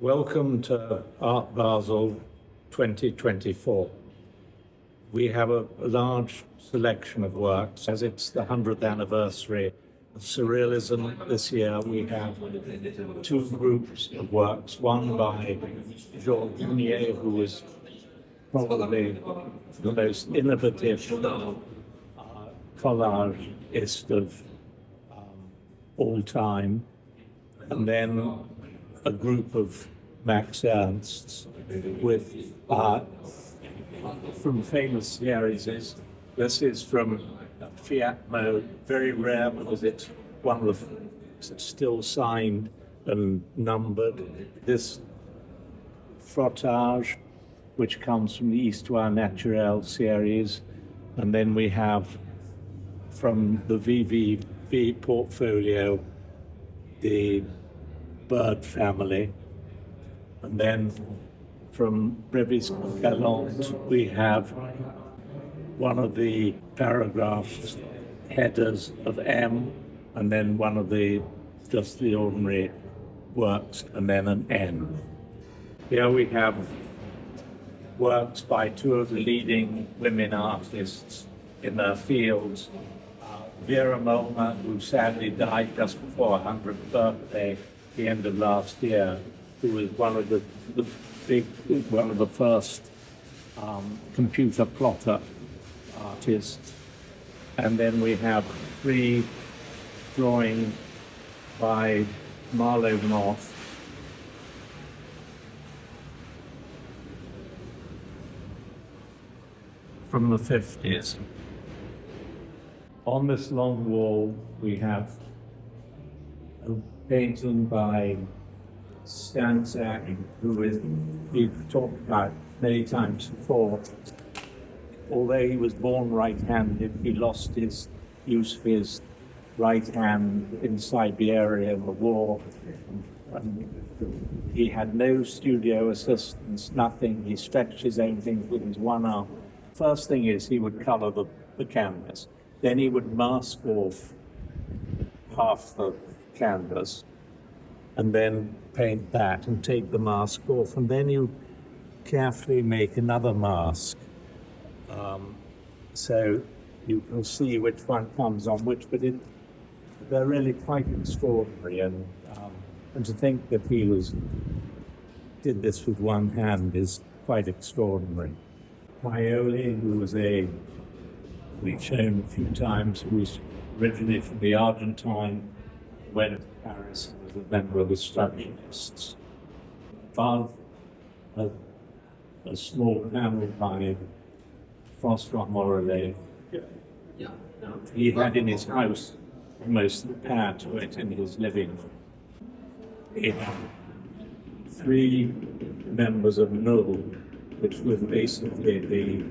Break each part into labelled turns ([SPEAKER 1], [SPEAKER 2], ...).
[SPEAKER 1] Welcome to Art Basel 2024. We have a large selection of works. As it's the 100th anniversary of Surrealism this year, we have two groups of works, one by Hugnet, who is probably the most innovative collagist of all time, and then a group of Max Ernst's with from famous series. This is from Fiat mode, very rare because it's one of the still signed and numbered. This frottage, which comes from the Histoire Naturelle series, and then we have from the VVV portfolio the bird family, and then from Brevis Galant we have one of the paragraphs headers of M, and then one of the just the ordinary works, and then an N. Here we have works by two of the leading women artists in their fields. Vera Molnar, who sadly died just before her 100th birthday, the end of last year, who was one of the first computer plotter artists. And then we have three drawings by Marlowe North. From the 50s. On this long wall, we have a painting by Stanczak, who we've talked about many times before. Although he was born right-handed, he lost his use of his right hand in Siberia in the war. And he had no studio assistants, nothing. He stretched his own things with his one arm. First thing is he would color the canvas. Then he would mask off half the canvas and then paint that and take the mask off. And then you carefully make another mask. So you can see which one comes on which, but they're really quite extraordinary. And to think that he did this with one hand is quite extraordinary. Cairoli, who was we've shown a few times, who was originally from the Argentine, went to Paris and was a member of the Structurists. Above a small panel by François Morellet. He had in his house almost the pair to it in his living room. Three members of Null, which was basically the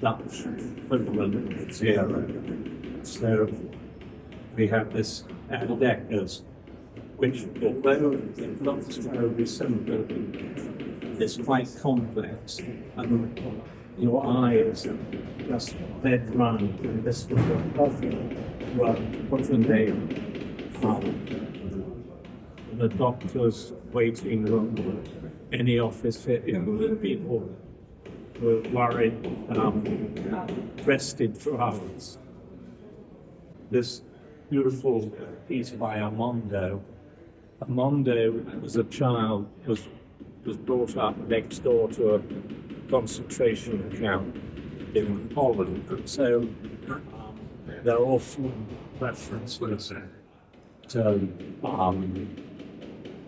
[SPEAKER 1] Dutch equivalent of zero. So we have this Dekkers, which, although it looks very simple, is quite complex, and your eyes just led round, and this was a perfect work put in the doctor's waiting room, any office people were worried, rested for hours. This beautiful piece by Armando. Armando was a child, was brought up next door to a concentration camp in Holland, and so there are often references to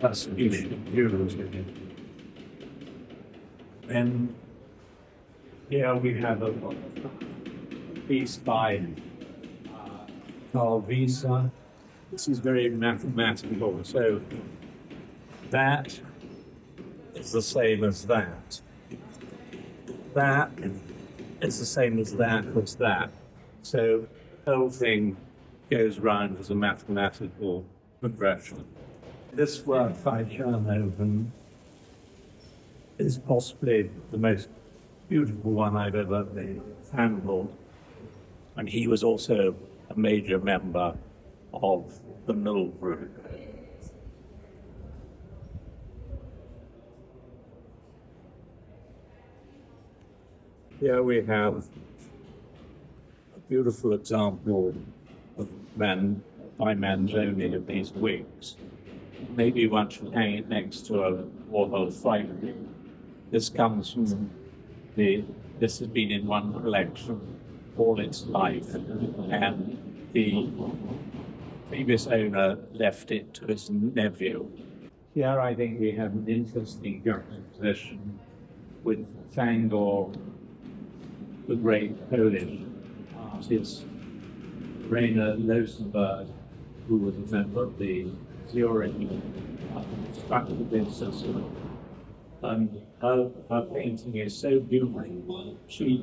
[SPEAKER 1] persecution of Jews. And here we have a piece by Carl Visa. This is very mathematical, so that is the same as that. That is the same as that was that. So the whole thing goes round as a mathematical progression. This work by Chernovan is possibly the most beautiful one I've ever handled. And he was also a major member of the Mill Group. Here we have a beautiful example of by Manzoni of these wigs. Maybe one should hang it next to a Warhol frightening. This comes from this has been in one collection all its life, and the previous owner left it to his nephew. Here I think we have an interesting juxtaposition with Fangor, the great Polish artist, Verena Loewensberg, who was a member of the Zurich structural business. And her painting is so beautiful. She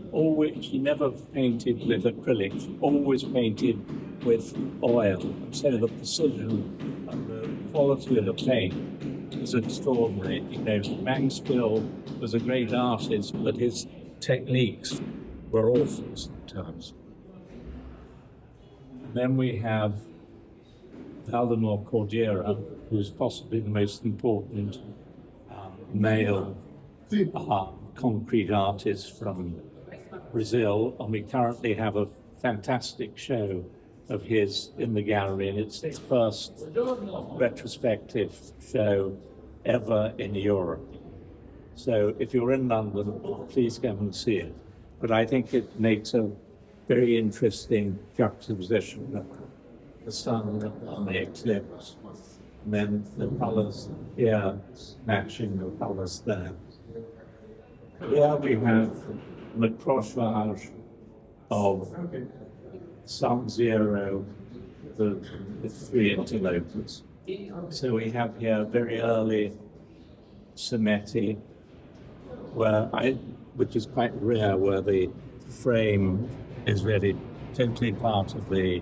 [SPEAKER 1] never painted with acrylic. She always painted with oil. So the precision and the quality of the paint is extraordinary. You know, Maxwell was a great artist, but his techniques were awful sometimes. Then we have Waldemar Cordeiro, who's possibly the most important male concrete artist from Brazil, and we currently have a fantastic show of his in the gallery, and it's the first retrospective show ever in Europe. So if you're in London, please come and see it. But I think it makes a very interesting juxtaposition of the sun and the eclipse, and then the colours here matching the colours there. Here we have the crossage of Sub-Zero, the three interlopers. So we have here very early Semetti, which is quite rare, where the frame is really totally part of the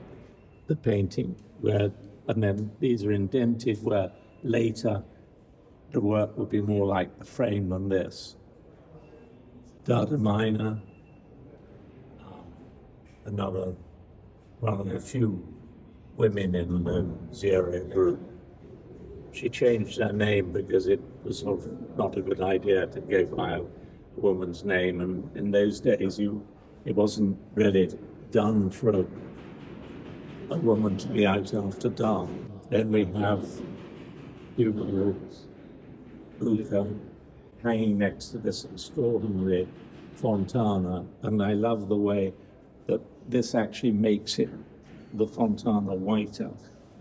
[SPEAKER 1] painting, and then these are indented, where later the work will be more like the frame than this. Dadamaino, another one of the few women in the Zero group. She changed her name because it was sort of not a good idea to go by a woman's name, and in those days it wasn't really done for a woman to be out after dark. Then we have Lucio hanging next to this extraordinary Fontana, and I love the way that this actually makes it, the Fontana, whiter.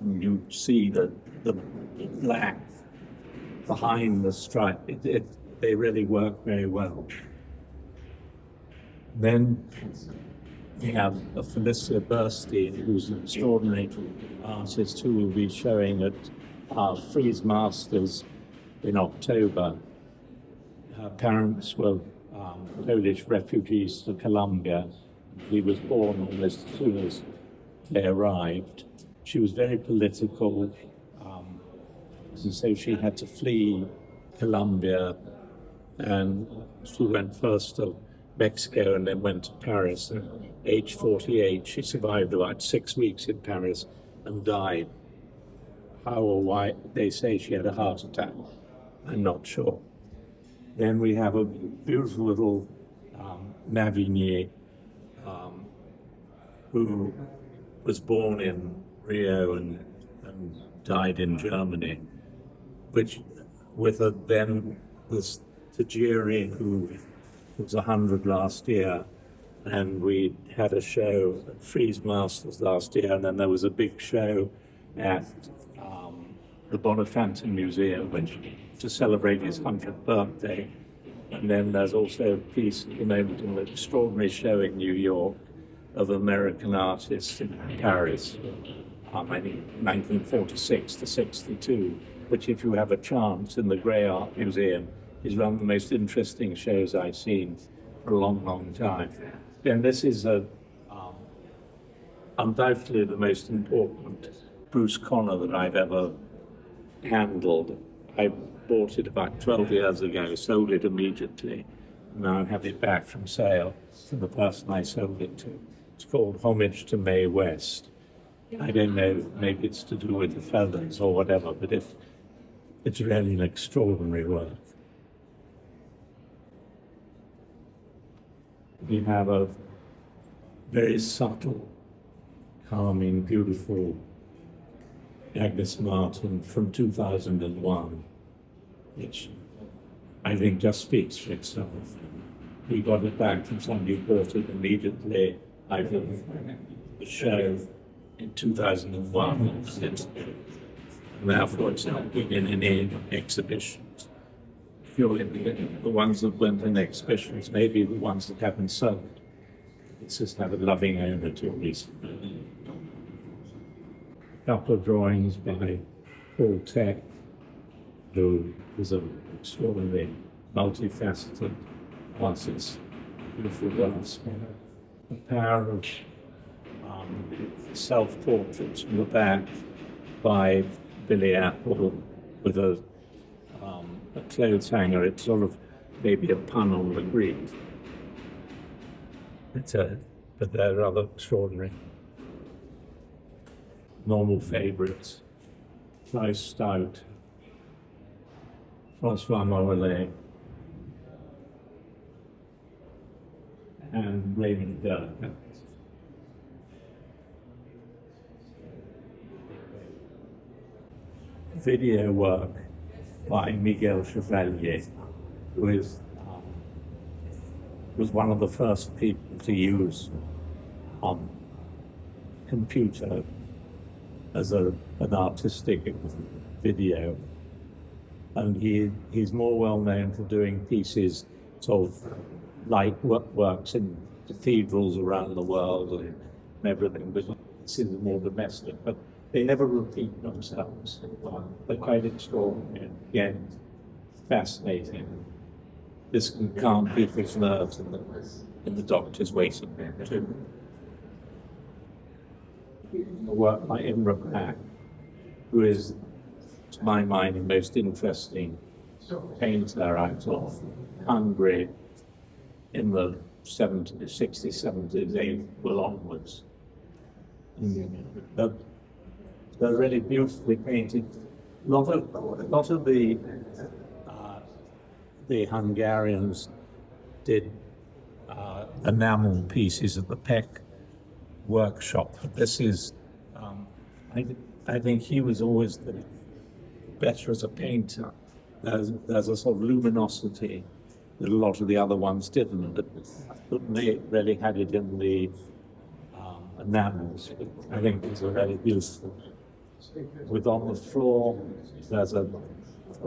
[SPEAKER 1] And you see the black behind the stripe. They really work very well. Then we have a Feliza Bursztyn, who's an extraordinary artist who will be showing at our Frieze Masters in October. Her parents were Polish refugees to Colombia. He was born almost as soon as they arrived. She was very political, and so she had to flee Colombia, and she went first to Mexico and then went to Paris. At age 48, she survived about 6 weeks in Paris and died. How or why, they say she had a heart attack. I'm not sure. Then we have a beautiful little Mavigny, who was born in Rio and died in Germany, which then was Tajiri, who was 100 last year, and we had a show at Frieze Masters last year, and then there was a big show at the Bonifante Museum to celebrate his 100th birthday. And then there's also a piece at the moment in an extraordinary show in New York of American artists in Paris, I think 1946 to 62, which, if you have a chance, in the Grey Art Museum, is one of the most interesting shows I've seen for a long, long time. And this is undoubtedly the most important Bruce Conner that I've ever handled. I bought it about 12 years ago, sold it immediately, and now I have it back from sale to the person I sold it to. It's called Homage to Mae West. I don't know, maybe it's to do with the feathers or whatever, but it's really an extraordinary work. We have a very subtle, calming, beautiful Agnes Martin from 2001, which I think just speaks for itself. We got it back from somebody who bought it immediately. I did the show in 2001, and therefore it's not been in any exhibitions. Purely the ones that went in exhibitions, maybe the ones that haven't sold. It's just had a loving owner to it recently. A couple of drawings by Paul Tech, who is an extraordinary, multifaceted artist, beautiful glass. A pair of self-portraits from the back by Billy Apple with a clothes hanger. It's sort of maybe a pun on the Greek. But they're rather extraordinary. Normal favourites: Klaus Stout, Francois Morellet, and Raimund. Video work by Miguel Chevalier, who was one of the first people to use computer as an artistic video. And he's more well known for doing pieces sort of like works in cathedrals around the world and everything, but this is more domestic. But they never repeat themselves. They're quite extraordinary. Again, fascinating. This can calm people's nerves in the doctor's waiting room too. A work by Imre, who is, to my mind, the most interesting painter out of Hungary in the 70s, 60s, 70s, they were onwards. They're really beautifully painted. A lot of the Hungarians did enamel pieces at the Peck workshop. This is, I think he was always better as a painter. There's a sort of luminosity that a lot of the other ones didn't, but they really had it in the enamels. I think these are really beautiful. With on the floor, there's a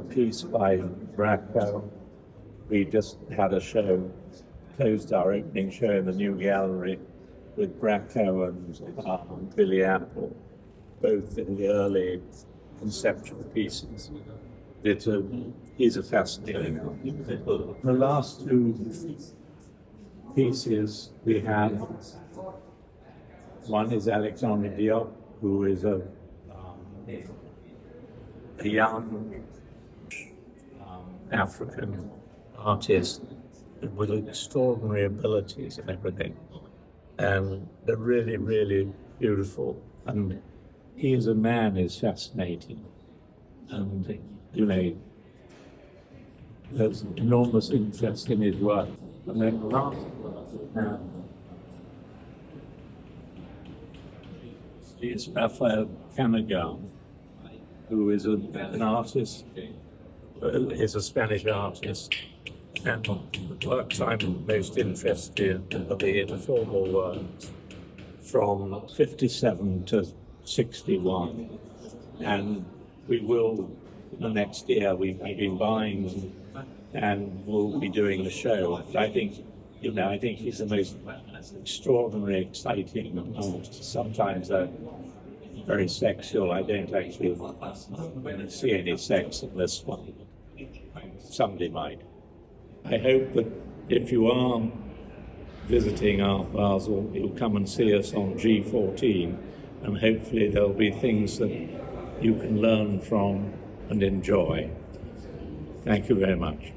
[SPEAKER 1] piece by Braco. We just had a show, closed our opening show in the new gallery with Braco and Billy Apple, both in the early conceptual pieces. He's a fascinating artist. The last two pieces we have, one is Alexandre Diop, who is a young African artist with extraordinary abilities and everything. And they're really, really beautiful. And he as a man is fascinating. And, you know, there's enormous interest in his work. And then the last one is Rafael Canogar, who is an artist, is a Spanish artist, and the works I'm most interested in are the informal works from 57 to 61, and we will, the next year, we've been buying and we'll be doing the show. I think he's the most extraordinary, exciting artist. Sometimes very sexual. I don't actually see any sex in this one. Somebody might. I hope that if you are visiting Art Basel, you'll come and see us on G14, and hopefully there'll be things that you can learn from and enjoy. Thank you very much.